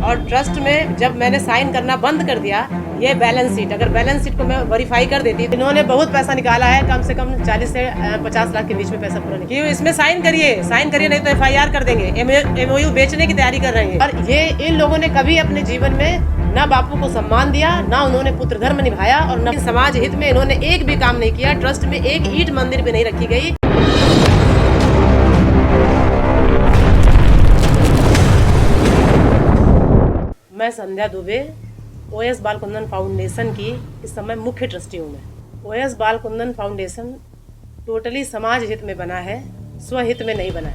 और ट्रस्ट में जब मैंने साइन करना बंद कर दिया, ये बैलेंस शीट, अगर बैलेंस शीट को मैं वेरीफाई कर देती, इन्होंने बहुत पैसा निकाला है, कम से कम 40 से 50 लाख के बीच में पैसा पूरा निकाला। इसमें साइन करिए नहीं तो FIR कर देंगे। MOU बेचने की तैयारी कर रहे हैं। और ये इन लोगों ने कभी अपने जीवन में ना बापू को सम्मान दिया, ना उन्होंने पुत्र धर्म निभाया, और न समाज हित में इन्होंने एक भी काम नहीं किया। ट्रस्ट में एक ईंट मंदिर भी नहीं रखी गई। मैं संध्या दुबे OS बालकुंदन फाउंडेशन की इस समय मुख्य ट्रस्टी हूँ। मैं OS बालकुंदन फाउंडेशन टोटली समाज हित में बना है, स्वहित में नहीं बना है।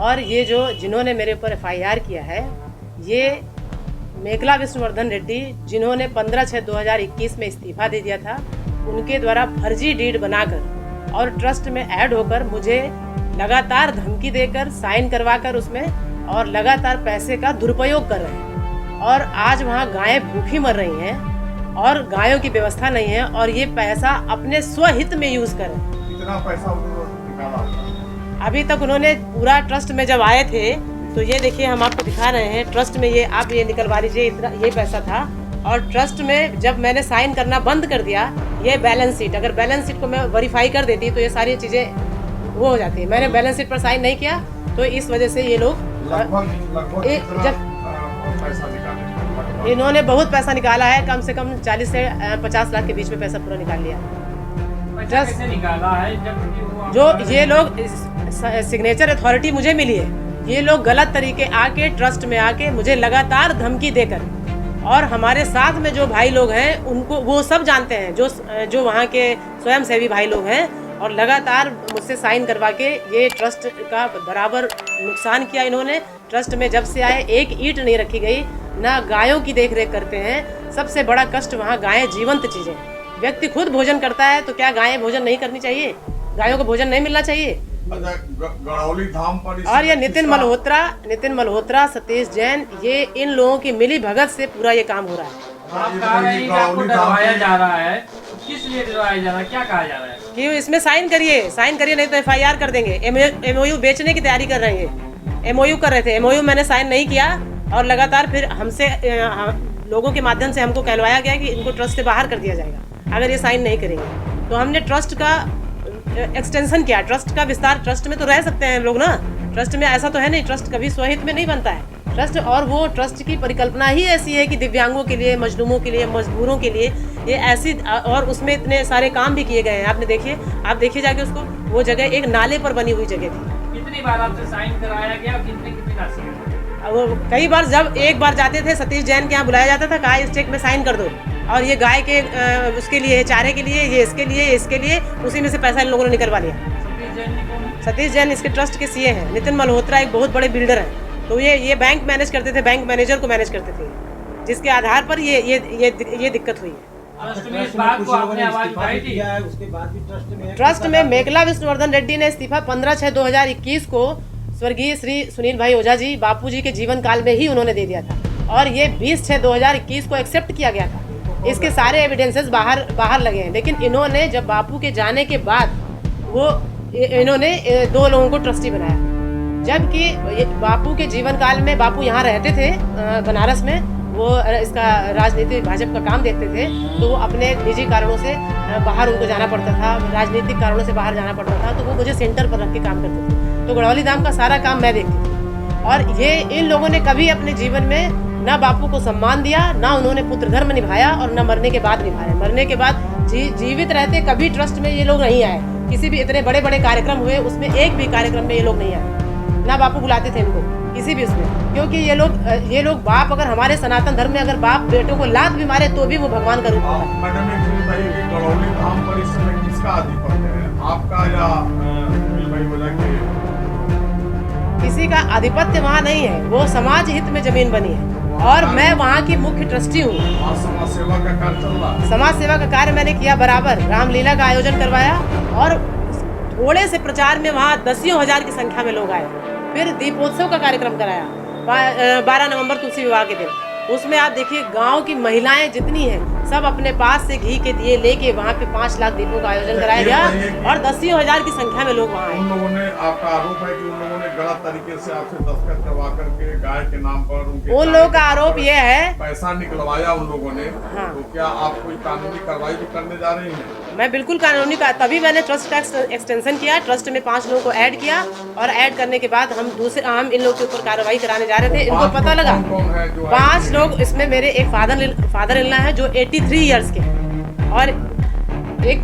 और ये जो जिन्होंने मेरे ऊपर FIR किया है, ये मेखला विष्णुवर्धन रेड्डी, जिन्होंने 15/6/2021 में इस्तीफा दे दिया था, उनके द्वारा फर्जी डीड बनाकर और ट्रस्ट में ऐड होकर मुझे लगातार धमकी देकर, साइन करवाकर उसमें, और लगातार पैसे का दुरुपयोग कर रहे हैं। और आज वहाँ गायें भूखी मर रही हैं और गायों की व्यवस्था नहीं है, और ये पैसा अपने स्वहित में यूज कर रहे हैं। कितना पैसा उन्होंने निकाला? अभी तक उन्होंने पूरा ट्रस्ट में जब आए थे तो ये देखिए, हम आपको दिखा रहे हैं ट्रस्ट में, ये आप ये निकलवा लीजिए, इतना ये पैसा था। और ट्रस्ट में जब मैंने साइन करना बंद कर दिया, ये बैलेंस शीट, अगर बैलेंस शीट को मैं वेरीफाई कर देती तो ये सारी चीज़ें वो हो जाती है। मैंने बैलेंस शीट पर साइन नहीं किया, तो इस वजह से ये लोग जब इन्होंने बहुत पैसा निकाला है, कम से कम 40 से 50 लाख के बीच में पैसा पूरा निकाल लिया। कैसे निकाला है? जब जो ये लोग सिग्नेचर अथॉरिटी मुझे मिली है, ये लोग गलत तरीके आके ट्रस्ट में आके मुझे लगातार धमकी देकर, और हमारे साथ में जो भाई लोग हैं उनको वो सब जानते हैं, जो वहाँ के स्वयंसेवी भाई लोग हैं, और लगातार मुझसे साइन करवा के ये ट्रस्ट का बराबर नुकसान किया इन्होंने। ट्रस्ट में जब से आए एक ईंट नहीं रखी गई, ना गायों की देखरेख करते हैं। सबसे बड़ा कष्ट वहाँ गायें जीवंत चीज़ें, व्यक्ति खुद भोजन करता है तो क्या गायें भोजन नहीं करनी चाहिए? गायों को भोजन नहीं मिलना चाहिए? गड़ौली धाम पर और ये नितिन मल्होत्रा, सतीश जैन, ये इन लोगों की मिली भगत से पूरा ये काम हो रहा है। आप कह रहे हैं कि आपको डरवाया जा रहा है, किस लिए डरवाया जा रहा है, क्या कहा जा रहा है? कि इसमें साइन करिए नहीं तो FIR कर देंगे। MOU बेचने की तैयारी कर रहे हैं। MOU कर रहे थे, MOU मैंने साइन नहीं किया, और लगातार फिर हमसे लोगों के माध्यम से हमको कहलवाया गया कि इनको ट्रस्ट से बाहर कर दिया जाएगा अगर ये साइन नहीं करेंगे। तो हमने ट्रस्ट का एक्सटेंशन किया, ट्रस्ट का विस्तार। ट्रस्ट में तो रह सकते हैं लोग ना, ट्रस्ट में ऐसा तो है नहीं, ट्रस्ट कभी स्वहित में नहीं बनता है ट्रस्ट। और वो ट्रस्ट की परिकल्पना ही ऐसी है कि दिव्यांगों के लिए, मजलूमों के लिए, मजदूरों के लिए ये ऐसी, और उसमें इतने सारे काम भी किए गए हैं। आप देखिए जाके उसको, वो जगह एक नाले पर बनी हुई जगह थी। कितनी बार आपसे साइन कराया गया, कितनी राशि? वो कई बार, जब एक बार जाते थे सतीश जैन के यहाँ बुलाया जाता था, कहा इस चेक में साइन कर दो, और ये गाय के उसके लिए, चारे के लिए, ये इसके लिए, उसी में से पैसा इन लोगों ने निकलवा लिया। सतीश जैन इसके ट्रस्ट के CA हैं। नितिन मल्होत्रा एक बहुत बड़े बिल्डर हैं, तो ये बैंक मैनेज करते थे, बैंक मैनेजर को मैनेज करते थे, जिसके आधार पर ये दिक्कत हुई है। ट्रस्ट में मेखला विष्णुवर्धन रेड्डी ने इस्तीफा 15/6/2021 को स्वर्गीय श्री सुनील भाई ओझा जी, बापू जी के जीवन काल में ही उन्होंने दे दिया था, और ये 20/6/2021 को एक्सेप्ट किया गया था। इसके सारे एविडेंसेस बाहर लगे हैं। लेकिन इन्होंने जब बापू के जाने के बाद इन्होंने 2 लोगों को ट्रस्टी बनाया, जबकि बापू के जीवन काल में बापू यहाँ रहते थे बनारस में, वो इसका राजनीतिक भाजपा का काम देखते थे, तो वो अपने निजी कारणों से बाहर उनको जाना पड़ता था, राजनीतिक कारणों से बाहर जाना पड़ता था, तो वो मुझे सेंटर पर रख के काम करते थे। तो गड़ौली धाम का सारा काम मैं देखती थी। और ये इन लोगों ने कभी अपने जीवन में ना बापू को सम्मान दिया, ना उन्होंने पुत्र धर्म निभाया, और ना मरने के बाद निभाया। मरने के बाद जीवित रहते कभी ट्रस्ट में ये लोग नहीं आए। किसी भी इतने बड़े बड़े कार्यक्रम हुए, उसमें एक भी कार्यक्रम में ये लोग नहीं आए, ना बापू बुलाते थे इनको किसी भी उसमें। क्योंकि ये लोग बाप, अगर हमारे सनातन धर्म में अगर बाप बेटों को लात भी मारे तो भी वो भगवान का रूप होता है। गड़ौली धाम पर इस समय किसका आधिपत्य है, आपका या किसी का आधिपत्य वहाँ नहीं है, वो समाज हित में जमीन बनी है, और मैं वहाँ की मुख्य ट्रस्टी हूँ। समाज सेवा का कार्य चल रहा है। समाज सेवा का कार्य मैंने किया बराबर। रामलीला का आयोजन करवाया, और थोड़े से प्रचार में वहाँ 10,000 हजार की संख्या में लोग आए। फिर दीपोत्सव का कार्यक्रम कराया 12 नवंबर तुलसी विवाह के दिन। उसमें आप देखिए, गांव की महिलाएं जितनी हैं सब अपने पास से घी के दिए लेके वहाँ पे 5 लाख दीपों का आयोजन कराया गया और 10,000 की संख्या में लोग वहाँ आए। उन लोगों ने, आपका आरोप है कि उन लोगों ने गलत तरीके से आपसे दस्तखत करवा करके गाय के नाम पर उन लोगों का आरोप ये है, पैसा निकलवाया उन लोगों ने। हाँ। तो क्या आप कोई कानूनी कार्रवाई भी करने जा रही हैं? मैं बिल्कुल कानूनी का, तभी मैंने ट्रस्ट का एक्सटेंशन किया, ट्रस्ट में 5 लोगों को ऐड किया और ऐड करने के बाद हम इन लोग के ऊपर कार्रवाई कराने जा रहे थे। इनको पता लगा 5 लोग, इसमें मेरे एक फादर इन लॉ है जो 83 इयर्स के और एक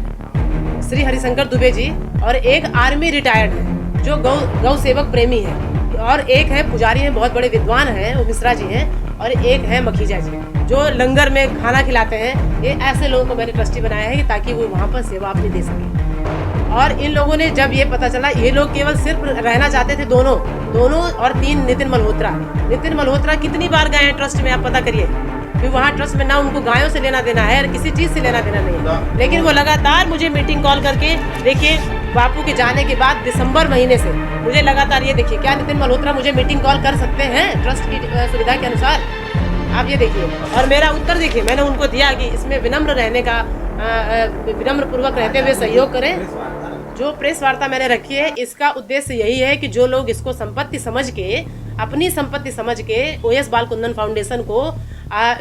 श्री हरिशंकर दुबे जी और एक आर्मी रिटायर्ड है जो गौ सेवक प्रेमी है और एक है पुजारी हैं, बहुत बड़े विद्वान हैं, वो मिश्रा जी हैं और एक है मखीजा जी जो लंगर में खाना खिलाते हैं। ये ऐसे लोगों को मैंने ट्रस्टी बनाया है कि ताकि वो वहाँ पर सेवा अपनी दे सकें। और इन लोगों ने जब ये पता चला, ये लोग केवल सिर्फ रहना चाहते थे दोनों और 3 नितिन मल्होत्रा कितनी बार गए हैं ट्रस्ट में, आप पता करिए। फिर वहाँ ट्रस्ट में ना उनको गायों से लेना देना है और किसी चीज़ से लेना देना नहीं है, लेकिन वो लगातार मुझे मीटिंग कॉल करके, देखिए बापू के जाने के बाद दिसंबर महीने से मुझे लगातार, ये देखिए क्या नितिन मल्होत्रा मुझे मीटिंग कॉल कर सकते हैं ट्रस्ट की सुविधा के अनुसार, आप ये देखिए। और मेरा उत्तर देखिए, मैंने उनको दिया कि इसमें विनम्र रहने का, विनम्र पूर्वक रहते हुए सहयोग करें। जो प्रेस वार्ता मैंने रखी है इसका उद्देश्य यही है कि जो लोग इसको संपत्ति समझ के, अपनी संपत्ति समझ के OS बालकुंदन फाउंडेशन को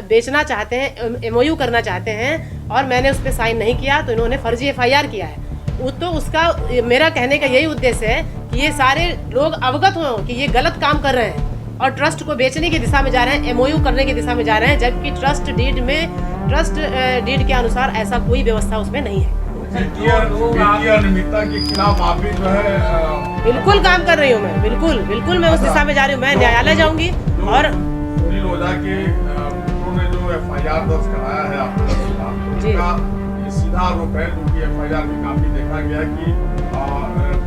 बेचना चाहते हैं, MOU करना चाहते हैं और मैंने उस पर साइन नहीं किया तो इन्होंने फर्जी FIR किया है। तो उसका मेरा कहने का यही उद्देश्य है कि ये सारे लोग अवगत हों कि ये गलत काम कर रहे हैं और ट्रस्ट को बेचने की दिशा में जा रहे हैं, MOU करने की दिशा में जा रहे हैं, जबकि ट्रस्ट डीड के अनुसार ऐसा कोई व्यवस्था उसमें नहीं है। अनियमितता के खिलाफ आप भी जो है बिल्कुल काम कर रही हूँ मैं, बिल्कुल मैं उस दिशा में जा रही हूँ। मैं न्यायालय जाऊंगी और सुनील ओझा के पुत्रों ने जो FIR दर्ज कराया है आपके खिलाफ, उसका ये सीधा आरोप है, जो कि FIR में काफी देखा गया कि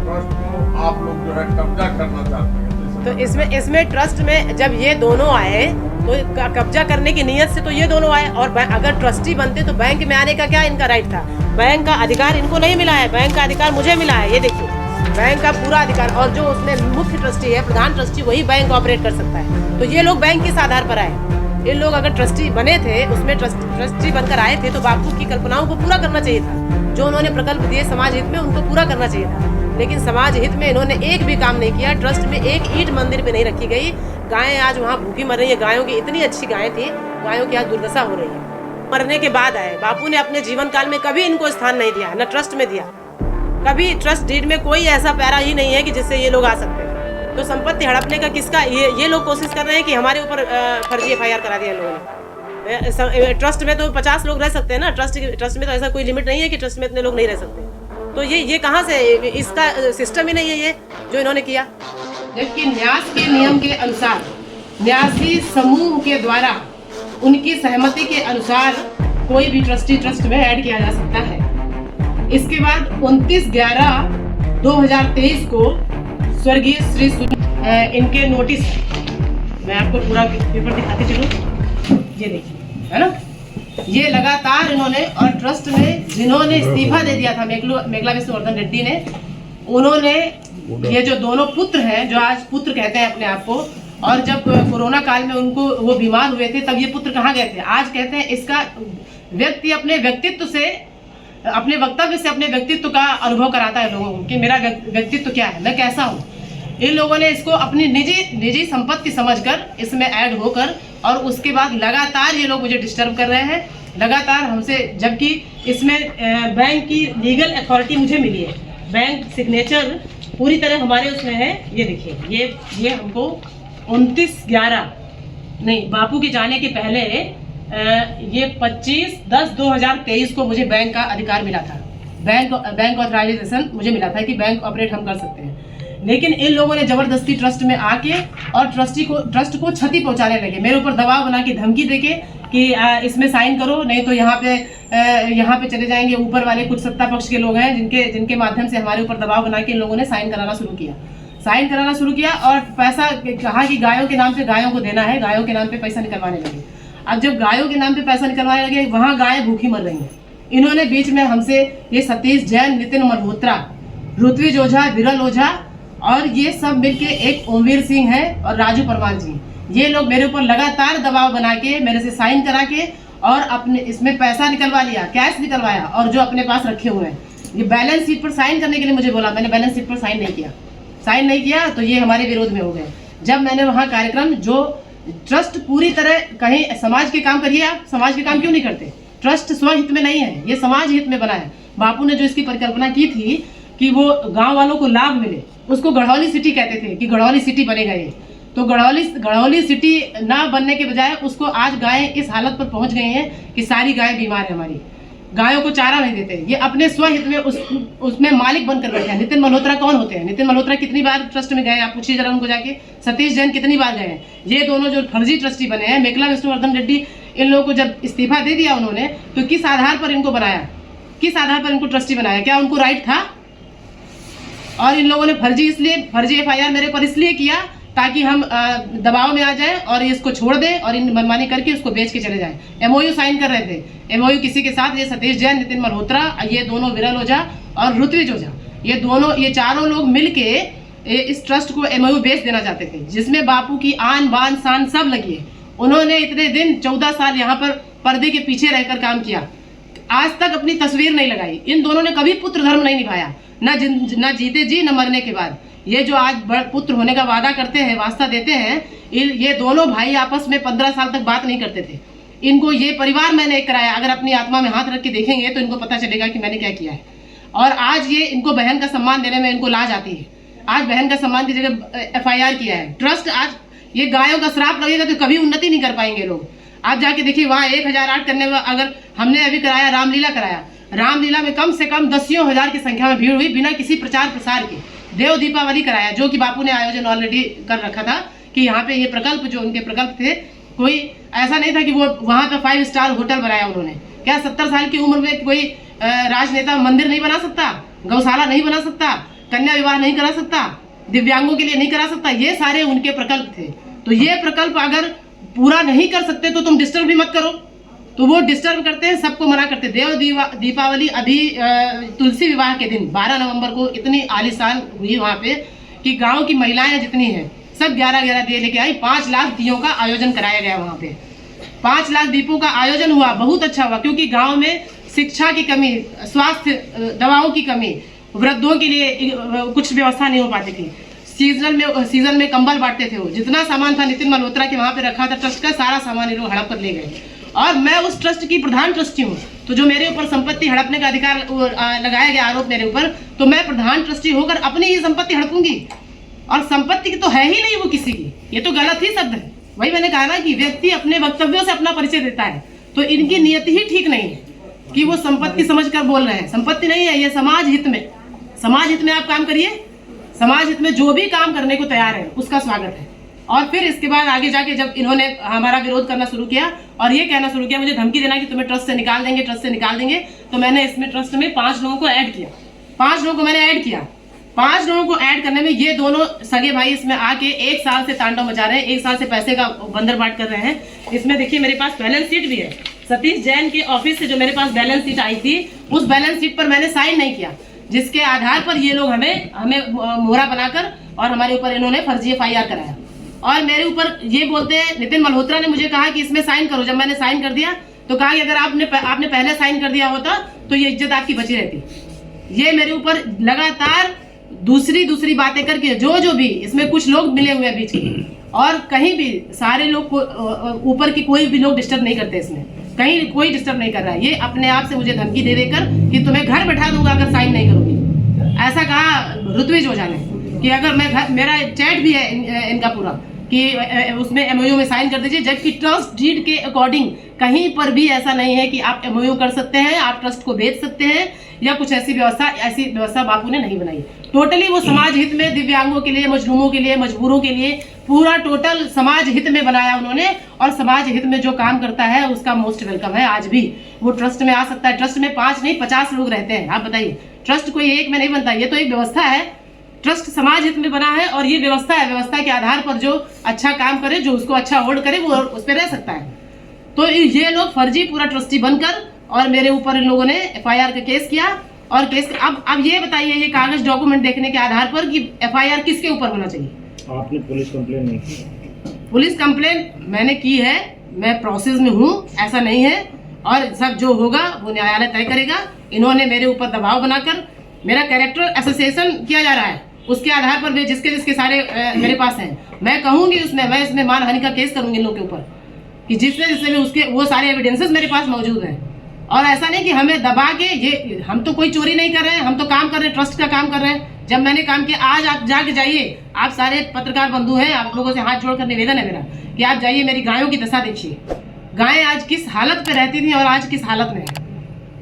ट्रस्ट को आप लोग जो है कब्जा करना चाहते हैं। तो इसमें ट्रस्ट में जब ये दोनों आए तो कब्जा करने की नीयत से तो ये दोनों आए, और अगर ट्रस्टी बनते तो बैंक में आने का क्या इनका राइट था? बैंक का अधिकार इनको नहीं मिला है, बैंक का अधिकार मुझे मिला है। ये देखिए बैंक का पूरा अधिकार, और जो उसमें मुख्य ट्रस्टी है, प्रधान ट्रस्टी, वही बैंक ऑपरेट कर सकता है। तो ये लोग बैंक किस आधार पर आए? ये लोग अगर ट्रस्टी बने थे, उसमें ट्रस्टी बनकर आए थे तो बापू की कल्पनाओं को पूरा करना चाहिए था। जो उन्होंने प्रकल्प दिए समाज हित में, उनको पूरा करना चाहिए था, लेकिन समाज हित में इन्होंने एक भी काम नहीं किया। ट्रस्ट में एक ईंट मंदिर पे नहीं रखी गई। गायें आज वहाँ भूखी मर रही है, गायों की इतनी अच्छी गायें थी, गायों की आज दुर्दशा हो रही है। मरने के बाद आए, बापू ने अपने जीवन काल में कभी इनको स्थान नहीं दिया, न ट्रस्ट में दिया, कभी ट्रस्ट डीड में कोई ऐसा पैरा ही नहीं है कि जिससे ये लोग आ सकते हैं। तो संपत्ति हड़पने का किसका, ये लोग कोशिश कर रहे हैं कि हमारे ऊपर फर्जी FIR करा दिया लोगों ने। ट्रस्ट में तो 50 लोग रह सकते हैं ना, ट्रस्ट में तो ऐसा कोई लिमिट नहीं है कि ट्रस्ट में इतने लोग नहीं रह सकते। तो ये कहाँ से, इसका सिस्टम ही नहीं है ये जो इन्होंने किया। जबकि न्यास के नियम के अनुसार न्यासी समूह के द्वारा उनकी सहमति के अनुसार कोई भी ट्रस्टी ट्रस्ट में ऐड किया जा सकता है। इसके बाद 29/11/2023 को स्वर्गीय श्री इनके नोटिस, मैं आपको पूरा पेपर दिखाती चलूं, ये देखिए है ना, ये लगातार इन्होंने, और ट्रस्ट में जिन्होंने इस्तीफा दे दिया था मेघला विष्णुवर्धन रेड्डी ने, उन्होंने ये जो दोनों पुत्र हैं, जो आज पुत्र कहते हैं अपने आप को, और जब कोरोना काल में उनको वो बीमार हुए थे तब ये पुत्र कहाँ गए थे? आज कहते हैं इसका व्यक्ति अपने व्यक्तित्व से, अपने वक्तव्य से अपने व्यक्तित्व का अनुभव कराता है लोगों को कि मेरा व्यक्तित्व क्या है, मैं कैसा हूँ। इन लोगों ने इसको अपनी निजी संपत्ति समझकर इसमें ऐड होकर, और उसके बाद लगातार ये लोग मुझे डिस्टर्ब कर रहे हैं लगातार हमसे, जबकि इसमें बैंक की लीगल अथॉरिटी मुझे मिली है, बैंक सिग्नेचर पूरी तरह हमारे उसमें है। ये देखिए ये हमको 29/11 नहीं, बापू के जाने के पहले ये 25/10/2023 को मुझे बैंक का अधिकार मिला था, बैंक ऑथराइजेशन मुझे मिला था कि बैंक ऑपरेट हम कर सकते हैं। लेकिन इन लोगों ने जबरदस्ती ट्रस्ट में आके और ट्रस्ट को क्षति पहुंचाने लगे, मेरे ऊपर दबाव बना के धमकी देके कि इसमें साइन करो, नहीं तो यहाँ पे चले जाएंगे। ऊपर वाले कुछ सत्ता पक्ष के लोग हैं जिनके माध्यम से हमारे ऊपर दबाव बना के इन लोगों ने साइन कराना शुरू किया और पैसा कहा कि गायों के नाम पे गायों को देना है, गायों के नाम पे पैसा निकलवाने लगे। अब जब गायों के नाम पे पैसा निकलवाने लगे, वहाँ गायें भूखी मर रही हैं। इन्होंने बीच में हमसे ये सतीश जैन, नितिन मल्होत्रा, ऋत्विज ओझा, विरल ओझा और ये सब मिलके, एक ओमवीर सिंह है और राजू परमार जी, ये लोग मेरे ऊपर लगातार दबाव बना के, मेरे से साइन करा के और अपने इसमें पैसा निकलवा लिया, कैश निकलवाया और जो अपने पास रखे हुए हैं। ये बैलेंस शीट पर साइन करने के लिए मुझे बोला, मैंने बैलेंस शीट पर साइन नहीं किया तो ये हमारे विरोध में हो गए। जब मैंने वहाँ कार्यक्रम, जो ट्रस्ट पूरी तरह कहीं समाज के काम करिए, आप समाज के काम क्यों नहीं करते? ट्रस्ट स्वहित में नहीं है, ये समाज हित में बना है। बापू ने जो इसकी परिकल्पना की थी कि वो गांव वालों को लाभ मिले, उसको गढ़ौली सिटी कहते थे कि गढ़ौली सिटी बनेगा ये। तो गढ़ौली सिटी ना बनने के बजाय उसको आज गायें इस हालत पर पहुंच गई हैं कि सारी गायें बीमार है, हमारी गायों को चारा नहीं देते। ये अपने स्वहित में उसमें मालिक बनकर बैठे हैं। नितिन मल्होत्रा कौन होते हैं? नितिन मल्होत्रा कितनी बार ट्रस्ट में गए, आप पूछिए जरा उनको जाके। सतीश जैन कितनी बार गए हैं? ये दोनों जो फर्जी ट्रस्टी बने हैं, मेखला विष्णुवर्धन रेड्डी, इन लोगों को जब इस्तीफा दे दिया उन्होंने, तो किस आधार पर इनको बनाया, किस आधार पर इनको ट्रस्टी बनाया? क्या उनको राइट था? और इन लोगों ने फर्जी FIR मेरे पर इसलिए किया ताकि हम दबाव में आ जाए और इसको छोड़ दें और इन मनमानी करके उसको बेच के चले जाएं। MOU साइन कर रहे थे, MOU किसी के साथ, ये सतीश जैन, नितिन मल्होत्रा, ये दोनों विरल ओझा और ऋत्विज ओझा, ये चारों लोग मिलके इस ट्रस्ट को MOU बेच देना चाहते थे, जिसमें बापू की आन बान शान सब लगी है। उन्होंने इतने दिन 14 साल यहाँ पर पर्दे के पीछे रहकर काम किया, आज तक अपनी तस्वीर नहीं लगाई। इन दोनों ने कभी पुत्र धर्म नहीं निभाया, ना जीते जी न मरने के बाद। ये जो आज पुत्र होने का वादा करते हैं, वास्ता देते हैं, ये दोनों भाई आपस में 15 साल तक बात नहीं करते थे। इनको ये परिवार मैंने कराया, अगर अपनी आत्मा में हाथ रख के देखेंगे तो इनको पता चलेगा कि मैंने क्या किया है। और आज ये इनको बहन का सम्मान देने में इनको लाज आती है। आज बहन का सम्मान की जगह FIR किया है ट्रस्ट। आज ये गायों का श्राप लगेगा तो कभी उन्नति नहीं कर पाएंगे लोग। आप जाके देखिए, वहाँ 1008 करने में, अगर हमने अभी कराया, रामलीला कराया, रामलीला में कम से कम 10 हजार की संख्या में भीड़ हुई, बिना किसी प्रचार प्रसार के। देव दीपावली कराया, जो कि बापू ने आयोजन ऑलरेडी कर रखा था कि यहाँ पे ये प्रकल्प, जो उनके प्रकल्प थे, कोई ऐसा नहीं था कि वो वहाँ पे 5 स्टार होटल बनाया उन्होंने। क्या 70 साल की उम्र में कोई राजनेता मंदिर नहीं बना सकता, गौशाला नहीं बना सकता, कन्या विवाह नहीं करा सकता, दिव्यांगों के लिए नहीं करा सकता? ये सारे उनके प्रकल्प थे। तो ये प्रकल्प अगर पूरा नहीं कर सकते तो तुम डिस्टर्ब भी मत करो। तो वो डिस्टर्ब करते हैं, सबको मना करते। देव दीपावली अभी तुलसी विवाह के दिन 12 नवंबर को इतनी आलीशान हुई वहाँ पे कि गांव की महिलाएं जितनी हैं सब 11-11 दिए लेके आई। 5 लाख दियों का आयोजन कराया गया वहाँ पे। 5 लाख दीपों का आयोजन हुआ, बहुत अच्छा हुआ, क्योंकि गाँव में शिक्षा की कमी, स्वास्थ्य दवाओं की कमी, वृद्धों के लिए कुछ व्यवस्था नहीं हो पाती थी। सीजन में कंबल बांटते थे। वो जितना सामान था नितिन मल्होत्रा के वहाँ पे रखा था ट्रस्ट का, सारा सामान ये लोग हड़प कर ले गए। और मैं उस ट्रस्ट की प्रधान ट्रस्टी हूँ, तो जो मेरे ऊपर संपत्ति हड़पने का अधिकार लगाया गया आरोप मेरे ऊपर, तो मैं प्रधान ट्रस्टी होकर अपनी ही संपत्ति हड़पूंगी? और संपत्ति की तो है ही नहीं वो किसी की, ये तो गलत ही शब्द है। वही मैंने कहा ना कि व्यक्ति अपने वक्तव्यों से अपना परिचय देता है, तो इनकी नियति ही ठीक नहीं है कि वो संपत्ति समझकर बोल रहे हैं। संपत्ति नहीं है, ये समाज हित में आप काम करिए। समाज हित में जो भी काम करने को तैयार है उसका स्वागत है। और फिर इसके बाद आगे जाके जब इन्होंने हमारा विरोध करना शुरू किया और ये कहना शुरू किया, मुझे धमकी देना कि तुम्हें ट्रस्ट से निकाल देंगे, तो मैंने इसमें ट्रस्ट में 5 लोगों को ऐड किया। 5 लोगों को मैंने ऐड किया। 5 लोगों को ऐड करने में ये दोनों सगे भाई इसमें आके 1 साल से तांडव मचा रहे हैं, 1 साल से पैसे का बंदरबाट कर रहे हैं। इसमें देखिए मेरे पास बैलेंस शीट भी है। सतीश जैन के ऑफिस से जो मेरे पास बैलेंस शीट आई थी, उस बैलेंस शीट पर मैंने साइन नहीं किया, जिसके आधार पर ये लोग हमें मोहरा बनाकर और हमारे ऊपर इन्होंने फर्जी FIR कराया। और मेरे ऊपर ये बोलते हैं, नितिन मल्होत्रा ने मुझे कहा कि इसमें साइन करो। जब मैंने साइन कर दिया तो कहा कि अगर आपने पहले साइन कर दिया होता तो ये इज्जत आपकी बची रहती। ये मेरे ऊपर लगातार दूसरी बातें करके, जो भी इसमें कुछ लोग मिले हुए हैं बीच में, और कहीं भी सारे लोग ऊपर की कोई भी लोग डिस्टर्ब नहीं करते, इसमें कहीं कोई डिस्टर्ब नहीं कर रहा है। ये अपने आप से मुझे धमकी दे देकर कि तुम्हें घर बैठा दूंगा अगर साइन नहीं करोगी, ऐसा कहा ऋत्विज ओझा ने कि अगर मैं मेरा चैट भी है इनका पूरा कि उसमें MOU में साइन कर दीजिए, जबकि ट्रस्ट डीड के अकॉर्डिंग कहीं पर भी ऐसा नहीं है कि आप MOU कर सकते हैं, आप ट्रस्ट को बेच सकते हैं या कुछ ऐसी व्यवस्था बापू ने नहीं बनाई। टोटली वो समाज हित में, दिव्यांगों के लिए, मजलूमों के लिए, मजबूरों के लिए, पूरा टोटल समाज हित में बनाया उन्होंने। और समाज हित में जो काम करता है उसका मोस्ट वेलकम है। आज भी वो ट्रस्ट में आ सकता है। ट्रस्ट में 5 नहीं 50 लोग रहते हैं। आप बताइए, ट्रस्ट कोई एक में नहीं बनता, ये तो एक व्यवस्था है। ट्रस्ट समाज हित में बना है और ये व्यवस्था है। व्यवस्था के आधार पर जो अच्छा काम करे, जो उसको अच्छा होल्ड करे, वो उस पर रह सकता है। तो ये लोग फर्जी पूरा ट्रस्टी बनकर और मेरे ऊपर इन लोगों ने FIR का केस किया। और केस अब ये बताइए, ये कागज डॉक्यूमेंट देखने के आधार पर कि FIR किसके ऊपर होना चाहिए? आपने पुलिस कंप्लेन नहीं की? पुलिस कंप्लेन मैंने की है, मैं प्रोसेस में हूँ, ऐसा नहीं है। और सब जो होगा वो न्यायालय तय करेगा। इन्होंने मेरे ऊपर दबाव बनाकर मेरा कैरेक्टर एसोसिएशन किया जा रहा है, उसके आधार पर वे जिसके सारे मेरे पास हैं, मैं कहूँगी मैं इसमें मानहानि का केस करूँगी इन लोगों के ऊपर कि जिससे भी उसके वो सारे एविडेंसेस मेरे पास मौजूद हैं। और ऐसा नहीं कि हमें दबा के, ये हम तो कोई चोरी नहीं कर रहे हैं, हम तो काम कर रहे हैं, ट्रस्ट का काम कर रहे हैं। जब मैंने काम किया, आज आप जाके जाइए, आप सारे पत्रकार बंधु हैं, आप लोगों से हाथ जोड़कर निवेदन है मेरा कि आप जाइए, मेरी गायों की दशा देखिए। गायें आज किस हालत पे रहती थी और आज किस हालत में है।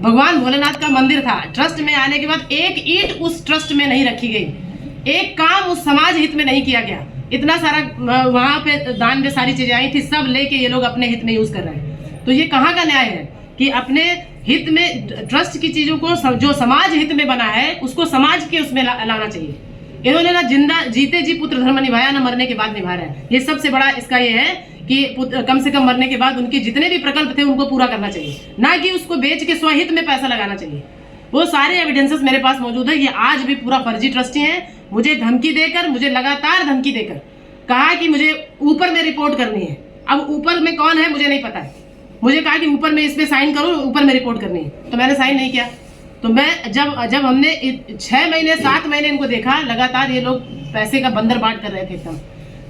भगवान भोलेनाथ का मंदिर था, ट्रस्ट में आने के बाद एक ईंट उस ट्रस्ट में नहीं रखी गई, एक काम उस समाज हित में नहीं किया गया। इतना सारा वहां पे दान में सारी चीजें आई थी, सब लेके ये लोग अपने हित में यूज कर रहे हैं। तो ये कहाँ का न्याय है कि अपने हित में ट्रस्ट की चीजों को जो समाज हित में बना है उसको समाज के उसमें लाना चाहिए। इन्होंने ना जिंदा जीते जी पुत्र धर्म निभाया, ना मरने के बाद निभा रहा है। ये सबसे बड़ा इसका ये है कि कम से कम मरने के बाद उनके जितने भी प्रकल्प थे उनको पूरा करना चाहिए, ना कि उसको बेच के स्वहित में पैसा लगाना चाहिए। वो सारे एविडेंसेस मेरे पास मौजूद है। ये आज भी पूरा फर्जी ट्रस्टी है। मुझे धमकी देकर, मुझे लगातार धमकी देकर कहा कि मुझे ऊपर में रिपोर्ट करनी है। अब ऊपर में कौन है मुझे नहीं पता है। मुझे कहा कि ऊपर में इस पे साइन करो, ऊपर में रिपोर्ट करनी है, तो मैंने साइन नहीं किया। तो मैं जब हमने 6 महीने 7 महीने इनको देखा, लगातार ये लोग पैसे का बंदर बांट कर रहे थे एकदम,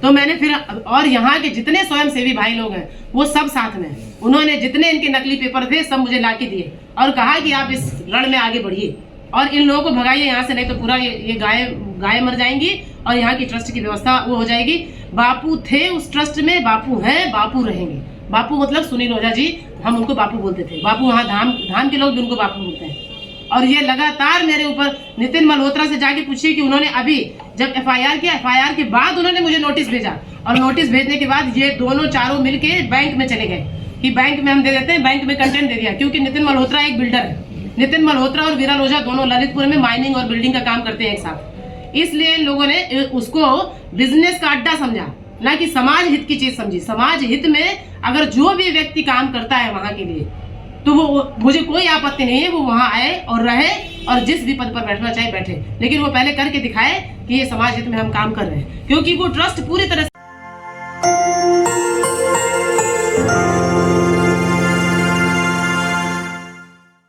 तो मैंने फिर, और यहाँ के जितने स्वयंसेवी भाई लोग हैं वो सब साथ में, उन्होंने जितने इनके नकली पेपर थे सब मुझे लाके दिए और कहा कि आप इस रण में आगे बढ़िए और इन लोगों को भगाइए यहाँ से, नहीं तो पूरा ये गाय मर जाएंगी और यहाँ की ट्रस्ट की व्यवस्था वो हो जाएगी। बापू थे उस ट्रस्ट में, बापू हैं, बापू रहेंगे। बापू मतलब सुनील ओझा जी, हम उनको बापू बोलते थे। बापू वहाँ धाम के लोग भी उनको बापू बोलते हैं। और ये लगातार मेरे ऊपर, नितिन मल्होत्रा से जाके पूछिए कि उन्होंने अभी जब एफआईआर किया, एफआईआर के बाद उन्होंने मुझे नोटिस भेजा और नोटिस भेजने के बाद ये दोनों चारों मिलके बैंक में चले गए कि बैंक में हम दे देते हैं, बैंक में कंटेंट दे दिया। क्योंकि नितिन मल्होत्रा एक बिल्डर है, नितिन मल्होत्रा और विरल ओझा दोनों ललितपुर में माइनिंग और बिल्डिंग का काम करते हैं एक साथ। इसलिए इन लोगों ने उसको बिजनेस का अड्डा समझा, ना कि समाज हित की चीज समझी। समाज हित में अगर जो भी व्यक्ति काम करता है वहां के लिए, तो वो, मुझे कोई आपत्ति नहीं है, वो वहां आए और रहे और जिस भी पद पर बैठना चाहे बैठे, लेकिन वो पहले करके दिखाए कि ये समाज हित में हम काम कर रहे हैं। क्योंकि वो ट्रस्ट पूरी तरह